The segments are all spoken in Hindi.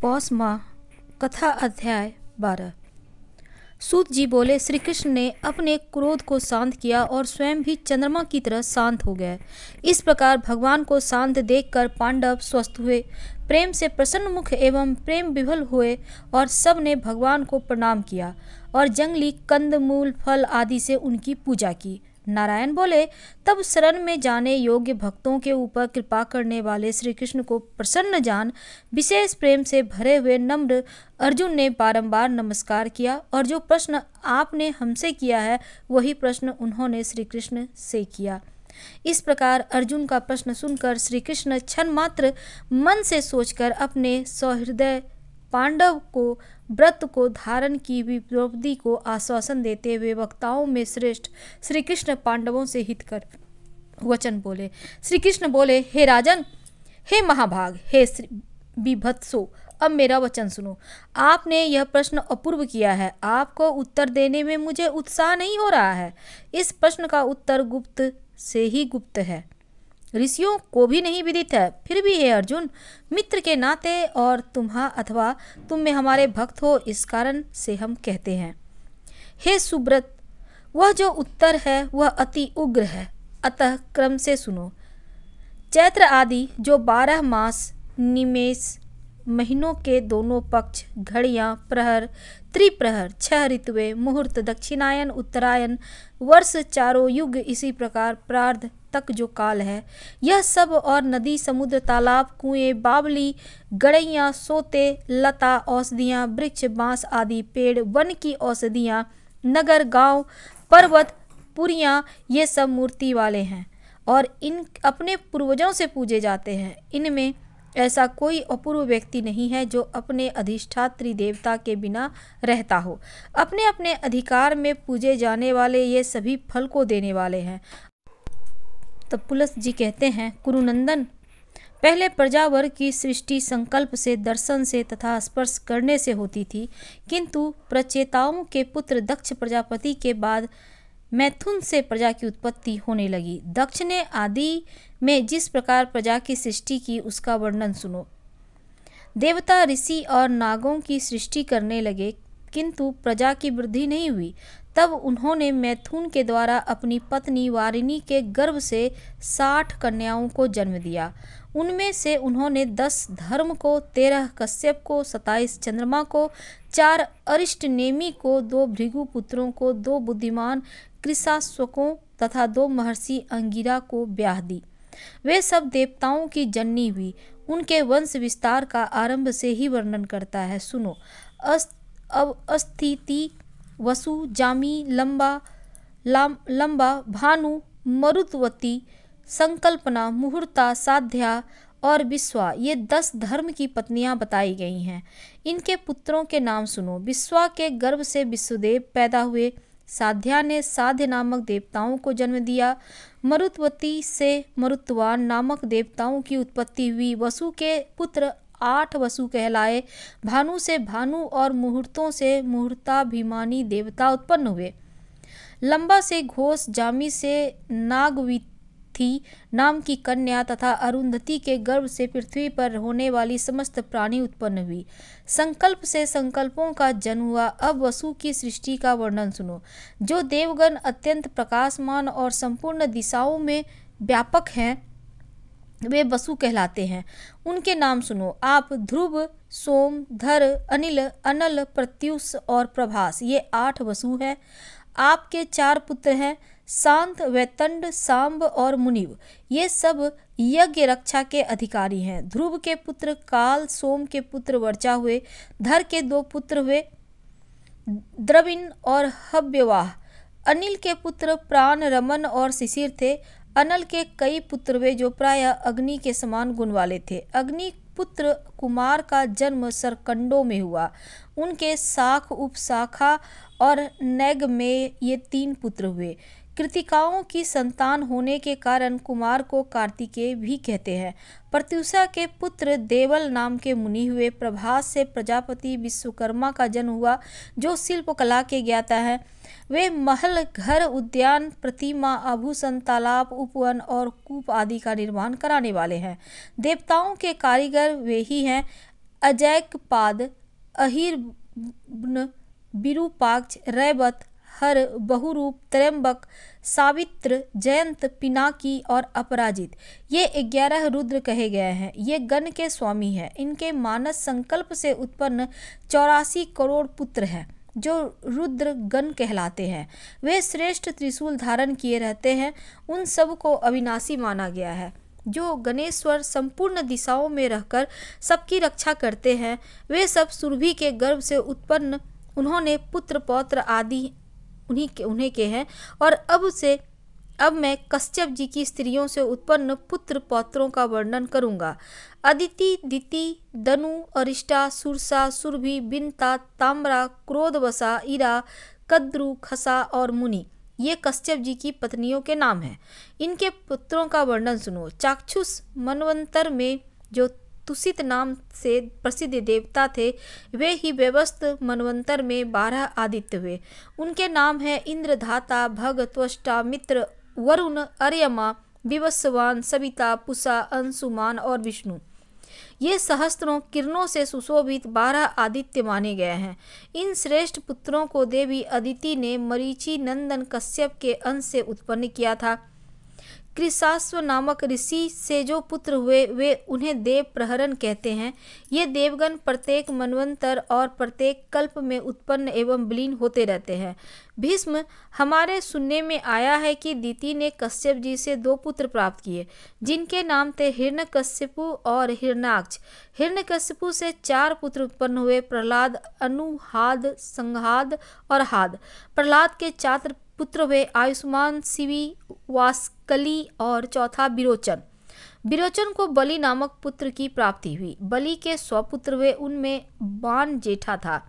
पौष माह कथा अध्याय 12। सूत जी बोले, श्री कृष्ण ने अपने क्रोध को शांत किया और स्वयं भी चंद्रमा की तरह शांत हो गए। इस प्रकार भगवान को शांत देखकर पांडव स्वस्थ हुए, प्रेम से प्रसन्न मुख एवं प्रेम विभल हुए और सब ने भगवान को प्रणाम किया और जंगली कंद मूल फल आदि से उनकी पूजा की। नारायण बोले, तब शरण में जाने योग्य भक्तों के ऊपर कृपा करने वाले श्री कृष्ण को प्रसन्न जान विशेष प्रेम से भरे हुए नम्र अर्जुन ने बारंबार नमस्कार किया और जो प्रश्न आपने हमसे किया है वही प्रश्न उन्होंने श्री कृष्ण से किया। इस प्रकार अर्जुन का प्रश्न सुनकर श्री कृष्ण क्षण मात्र मन से सोचकर अपने सहृदय पांडव को व्रत को धारण की विप्लवधि को आश्वासन देते हुए वक्ताओं में श्रेष्ठ श्री कृष्ण पांडवों से हित कर वचन बोले। श्री कृष्ण बोले, हे राजन, हे महाभाग, हे विभत्सो, अब मेरा वचन सुनो। आपने यह प्रश्न अपूर्व किया है, आपको उत्तर देने में मुझे उत्साह नहीं हो रहा है। इस प्रश्न का उत्तर गुप्त से ही गुप्त है, ऋषियों को भी नहीं विदित है। फिर भी हे अर्जुन, मित्र के नाते और तुम में हमारे भक्त हो, इस कारण से हम कहते हैं। हे सुब्रत, वह जो उत्तर है वह अति उग्र है, अतः क्रम से सुनो। चैत्र आदि जो 12 मास निमेष महीनों के दोनों पक्ष, घड़ियां, प्रहर, त्रिप्रहर, 6 ऋतुएं, मुहूर्त, दक्षिणायन, उत्तरायण, वर्ष, चारों युग, इसी प्रकार प्रार्ध तक जो काल है, यह सब और नदी, समुद्र, तालाब, कुएं, बावली, गड़ैयां, सोते, लता, औषधियां, वृक्ष, बांस आदि पेड़, वन की औषधियां, नगर, गांव, पर्वत, पुरियां, ये सब मूर्ति वाले हैं और इन अपने पूर्वजों से पूजे जाते हैं। इनमें ऐसा कोई अपूर्व व्यक्ति नहीं है जो अपने अधिष्ठात्री देवता के बिना रहता हो। अपने अपने अधिकार में पूजे जाने वाले ये सभी फल को देने वाले हैं। तब पुलस्त जी कहते हैं, कुरुनंदन, पहले प्रजावर्ग की सृष्टि संकल्प से, दर्शन से तथा स्पर्श करने से होती थी, किंतु प्रचेताओं के पुत्र दक्ष प्रजापति के बाद मैथुन से प्रजा की उत्पत्ति होने लगी। दक्ष ने आदि में जिस प्रकार प्रजा की सृष्टि की उसका वर्णन सुनो। देवता, ऋषि और नागों की सृष्टि करने लगे, किंतु प्रजा की वृद्धि नहीं हुई। तब उन्होंने मैथुन के द्वारा अपनी पत्नी वारिणी के गर्भ से 60 कन्याओं को जन्म दिया। उनमें से उन्होंने 10 धर्म को, 13 कश्यप को, 27 चंद्रमा को, 4 अरिष्ट नेमि को, 2 भृगु पुत्रों को, 2 बुद्धिमान कृशाश्वकों तथा 2 महर्षि अंगिरा को ब्याह दी। वे सब देवताओं की जननी हुई। उनके वंश विस्तार का आरंभ से ही वर्णन करता है, सुनो। अस्थिति, वसु, जामी, लंबा, भानु, मरुतवती, संकल्पना, मुहूर्ता, साध्या और विश्वा, ये 10 धर्म की पत्नियां बताई गई हैं। इनके पुत्रों के नाम सुनो। विश्वा के गर्भ से विश्वदेव पैदा हुए। साध्या ने साध्य नामक देवताओं को जन्म दिया। मरुतवती से मरुतवान नामक देवताओं की उत्पत्ति हुई। वसु के पुत्र 8 वसु कहलाए। भानु से भानु और मुहूर्तों से मुहूर्ताभिमानी देवता उत्पन्न हुए। लंबा से घोष, जामी से नागविथी नाम की कन्या तथा अरुंधति के गर्भ से पृथ्वी पर होने वाली समस्त प्राणी उत्पन्न हुई। संकल्प से संकल्पों का जन्म हुआ। अब वसु की सृष्टि का वर्णन सुनो। जो देवगण अत्यंत प्रकाशमान और संपूर्ण दिशाओं में व्यापक हैं, वे वसु कहलाते हैं। उनके नाम सुनो आप। ध्रुव, सोम, धर, अनिल, अनल, प्रत्युष और प्रभास, ये 8 वसु हैं। आपके 4 पुत्र हैं, शांत, वैतंड, सांब और मुनिव, ये सब यज्ञ रक्षा के अधिकारी हैं। ध्रुव के पुत्र काल, सोम के पुत्र वर्चा हुए, धर के 2 पुत्र हुए, द्रविण और हव्यवाह। अनिल के पुत्र प्राण, रमन और शिशिर थे। अनल के कई पुत्र हुए जो प्रायः अग्नि के समान गुण वाले थे। अग्नि पुत्र कुमार का जन्म सरकंडों में हुआ। उनके शाख, उपशाखा और नैग में ये 3 पुत्र हुए। कृतिकाओं की संतान होने के कारण कुमार को कार्तिकेय भी कहते हैं। प्रत्युषा के पुत्र देवल नाम के मुनि हुए। प्रभास से प्रजापति विश्वकर्मा का जन्म हुआ जो शिल्पकला के ज्ञाता हैं। वे महल, घर, उद्यान, प्रतिमा, आभूषण, तालाब, उपवन और कूप आदि का निर्माण कराने वाले हैं। देवताओं के कारीगर वे ही हैं। अजैकपाद, अहिर्न, विरूपाक्ष, रैवत, हर, बहुरूप, त्रयंबक, सावित्र, जयंत, पिनाकी और अपराजित, ये 11 रुद्र कहे गए हैं। ये गण के स्वामी हैं। इनके मानस संकल्प से उत्पन्न 84 करोड़ पुत्र हैं जो रुद्र गण कहलाते हैं। वे श्रेष्ठ त्रिशूल धारण किए रहते हैं। उन सब को अविनाशी माना गया है। जो गणेश्वर संपूर्ण दिशाओं में रहकर सबकी रक्षा करते हैं, वे सब सुरभि के गर्भ से उत्पन्न, उन्होंने पुत्र पौत्र आदि उन्हीं के हैं। और अब मैं कश्यप जी की स्त्रियों से उत्पन्न पुत्र पौत्रों का वर्णन करूंगा। अदिति, दिति, दनु, अरिष्टा, सुरसा, सुरभि, बिन्ता, ताम्रा, क्रोधवसा, इरा, कद्रु, खसा और मुनि, ये कश्यप जी की पत्नियों के नाम हैं। इनके पुत्रों का वर्णन सुनो। चाक्षुष मनवंतर में जो तुषित नाम से प्रसिद्ध देवता थे, वे ही व्यवस्थ मनवंतर में 12 आदित्य हुए। उनके नाम हैं इंद्र, धाता, भग, त्वष्टा, मित्र, वरुण, अर्यमा, विवस्वान, सविता, पुषा, अंशुमान और विष्णु। ये सहस्त्रों किरणों से सुशोभित 12 आदित्य माने गए हैं। इन श्रेष्ठ पुत्रों को देवी अदिति ने मरीचि नंदन कश्यप के अंश से उत्पन्न किया था। कृशाश्व नामक ऋषि से जो पुत्र हुए, वे उन्हें देव प्रहरण कहते हैं। ये देवगण प्रत्येक मनवंतर और प्रत्येक कल्प में उत्पन्न एवं विलीन होते रहते हैं। भीष्म, हमारे सुनने में आया है कि दिति ने कश्यप जी से 2 पुत्र प्राप्त किए, जिनके नाम थे हिरण्यकशिपु और हिरण्याक्ष। हिरण्यकशिपु से 4 पुत्र उत्पन्न हुए, प्रहलाद, अनुहाद, संहाद और हाद। प्रहलाद के 4 पुत्र हुए, आयुष्मान, शिवी, वास्कली और चौथा विरोचन। विरोचन को बलि नामक पुत्र की प्राप्ति हुई। बलि के 100 पुत्र हुए, उनमें बाण जेठा था।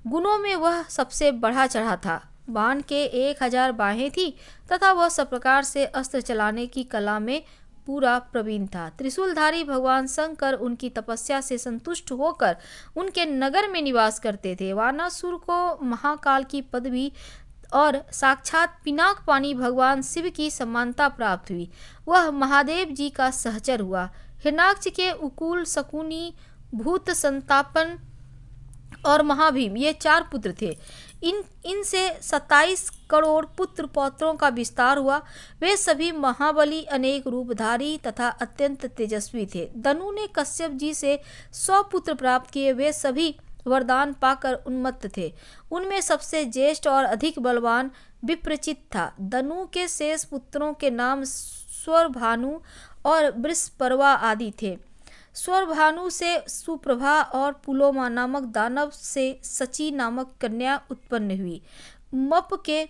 गुणों में वह सबसे बढ़ा चढ़ा था। बाण के 1000 बाहें थी तथा वह सब प्रकार से अस्त्र चलाने की कला में पूरा प्रवीण था। त्रिशूलधारी भगवान शंकर उनकी तपस्या से संतुष्ट होकर उनके नगर में निवास करते थे। वानासुर को महाकाल की पदवी और साक्षात पिनाक पानी भगवान शिव की समानता प्राप्त हुई। वह महादेव जी का सहचर हुआ। हिरण्याक्ष के उकुल, शकुनी, भूत संतापन और महाभीम, ये 4 पुत्र थे। इनसे 27 करोड़ पुत्र पौत्रों का विस्तार हुआ। वे सभी महाबली, अनेक रूपधारी तथा अत्यंत तेजस्वी थे। दनु ने कश्यप जी से 100 पुत्र प्राप्त किए। वे सभी वरदान पाकर उन्मत्त थे। उनमें सबसे ज्येष्ठ और अधिक बलवान विप्रचित था। दनु के शेष पुत्रों के नाम स्वरभानु और वृषपर्वा आदि थे। स्वरभानु से सुप्रभा और पुलोमा नामक दानव से सची नामक कन्या उत्पन्न हुई। मप के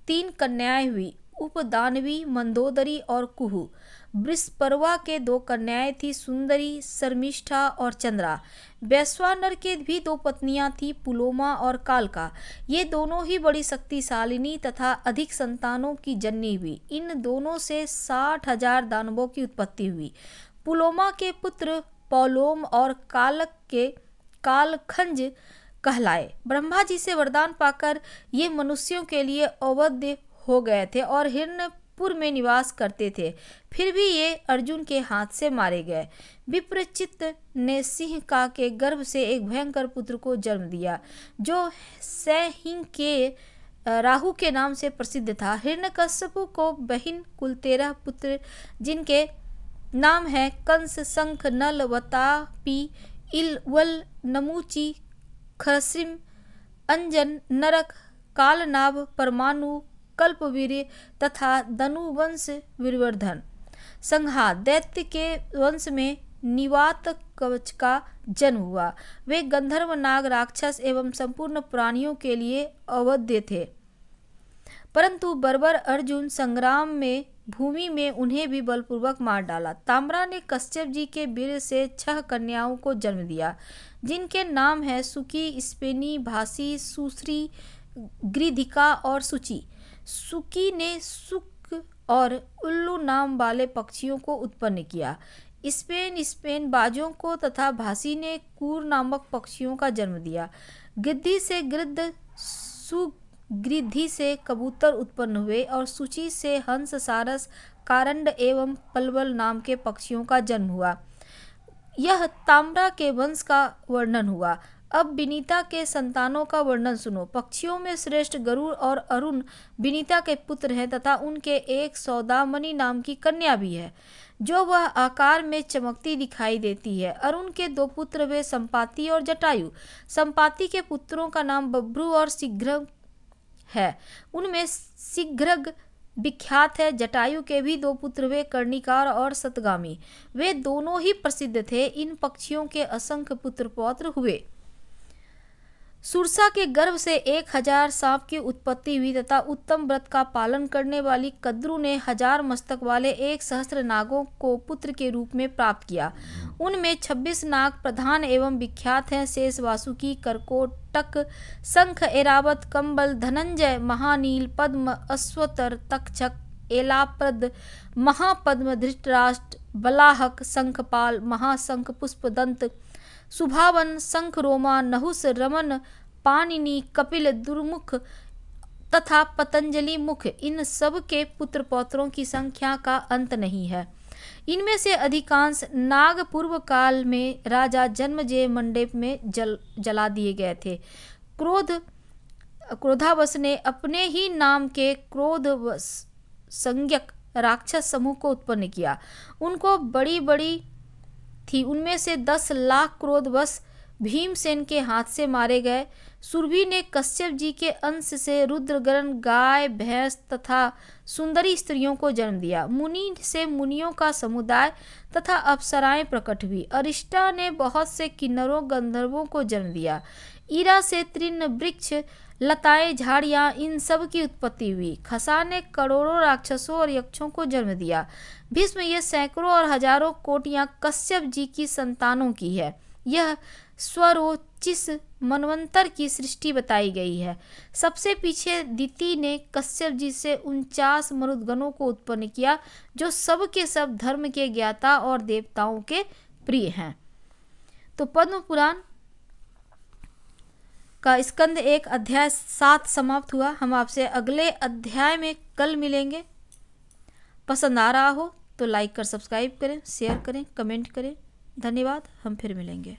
3 कन्याएं हुई, उपदानवी, मंदोदरी और कुहू। वृषपर्वा के 2 कन्याएं थी, सुंदरी, शर्मिष्ठा और चंद्रा। वैश्वानर के भी 2 पत्नियां थी, पुलोमा और कालका। ये दोनों ही बड़ी शक्तिशालिनी तथा अधिक संतानों की जननी हुई। इन दोनों से 60,000 दानवों की उत्पत्ति हुई। पुलोमा के पुत्र पौलोम और कालक के कालखंज कहलाए। ब्रह्मा जी से वरदान पाकर ये मनुष्यों के लिए अवध्य हो गए थे और हिरण्यपुर में निवास करते थे। फिर भी ये अर्जुन के हाथ से मारे गए। विप्रचित ने सिंहका के गर्भ से एक भयंकर पुत्र को जन्म दिया, जो सैहिंग के राहु के नाम से प्रसिद्ध था। हिरण्यकश्यप को बहिन कुल 13 पुत्र, जिनके नाम है कंस, शंख, नल, वतापी, इलवल, नमूची, खरसिम, अंजन, नरक, कालनाभ, परमाणु, कल्पवीर्य तथा दनुवंश वीरवर्धन। संहार, दैत्य के वंश में निवात कवच का जन्म हुआ। वे गंधर्व, नाग, राक्षस एवं संपूर्ण प्राणियों के लिए अवध्य थे, परंतु बर्बर अर्जुन संग्राम में भूमि में उन्हें भी बलपूर्वक मार डाला। ताम्रा ने कश्यप जी के वीर से 6 कन्याओं को जन्म दिया, जिनके नाम है सुकी, स्पेनी, भासी, सुश्री, गृधिका और सुचि। सुकी ने सुक और उल्लू नाम वाले पक्षियों को उत्पन्न किया। स्पेन बाजों को तथा भासी ने कूर नामक पक्षियों का जन्म दिया। गिद्धि से गिद्ध, सुगृद्धि से कबूतर उत्पन्न हुए और सुचि से हंस, सारस, कारंड एवं पलवल नाम के पक्षियों का जन्म हुआ। यह ताम्रा के वंश का वर्णन हुआ। अब विनीता के संतानों का वर्णन सुनो। पक्षियों में श्रेष्ठ गरुड़ और अरुण विनीता के पुत्र हैं तथा उनके एक सौदामणि नाम की कन्या भी है, जो वह आकार में चमकती दिखाई देती है। अरुण के दो पुत्र वे संपाति और जटायु। संपाति के पुत्रों का नाम बभ्रू और शीघ्र है। उनमें शीघ्रग विख्यात है। जटायु के भी दो पुत्र वे कर्णिकार और सतगामी। वे दोनों ही प्रसिद्ध थे। इन पक्षियों के असंख्य पुत्र पौत्र हुए। सुरसा के गर्भ से 1000 सांप की उत्पत्ति हुई तथा उत्तम व्रत का पालन करने वाली कद्रू ने 1000 मस्तक वाले 1 सहस्त्र नागों को पुत्र के रूप में प्राप्त किया। उनमें 26 नाग प्रधान एवं विख्यात हैं। शेष, वासुकी, करकोटक, शंख, ऐरावत, कंबल, धनंजय, महानील, पद्म, अश्वतर, तक्षक, एलाप्रद, महापद्म, धृतराष्ट्र, बलाहक, शंखपाल, महाशंख, पुष्पदंत, सुभावन, शंखरोमा, नहुस, रमन, पाणिनि, कपिल, दुर्मुख तथा पतंजलि मुख, इन सब के पुत्र पौत्रों की संख्या का अंत नहीं है। इनमें से अधिकांश नाग पूर्व काल में राजा जन्मजय मंडप में जला दिए गए थे। क्रोधावश ने अपने ही नाम के क्रोध संज्ञक राक्षस समूह को उत्पन्न किया। उनको बड़ी बड़ी थी। उनमें से 10 लाख क्रोधवश भीमसेन के हाथ से मारे गए। सुरभि ने कश्यप जी के अंश से रुद्रगण, गाय, भैंस तथा सुंदरी स्त्रियों को जन्म दिया। मुनि से मुनियों का समुदाय तथा अप्सराएं प्रकट हुई। अरिष्टा ने बहुत से किन्नरों, गंधर्वों को जन्म दिया। ईरा से तृण, वृक्ष, लताएं, झाड़ियां, इन सब की उत्पत्ति हुई। खसा ने करोड़ों राक्षसों और यक्षों को जन्म दिया। भीष्म, ये सैकड़ों और हजारों कोटियां कश्यप जी की संतानों की है। यह स्वरोचिस मनवंतर की सृष्टि बताई गई है। सबसे पीछे दिति ने कश्यप जी से 49 मरुदगणों को उत्पन्न किया, जो सब के सब धर्म के ज्ञाता और देवताओं के प्रिय हैं। तो पद्म पुराण का स्कंद 1 अध्याय 7 समाप्त हुआ। हम आपसे अगले अध्याय में कल मिलेंगे। पसंद आ रहा हो तो लाइक कर सब्सक्राइब करें, शेयर करें, कमेंट करें। धन्यवाद। हम फिर मिलेंगे।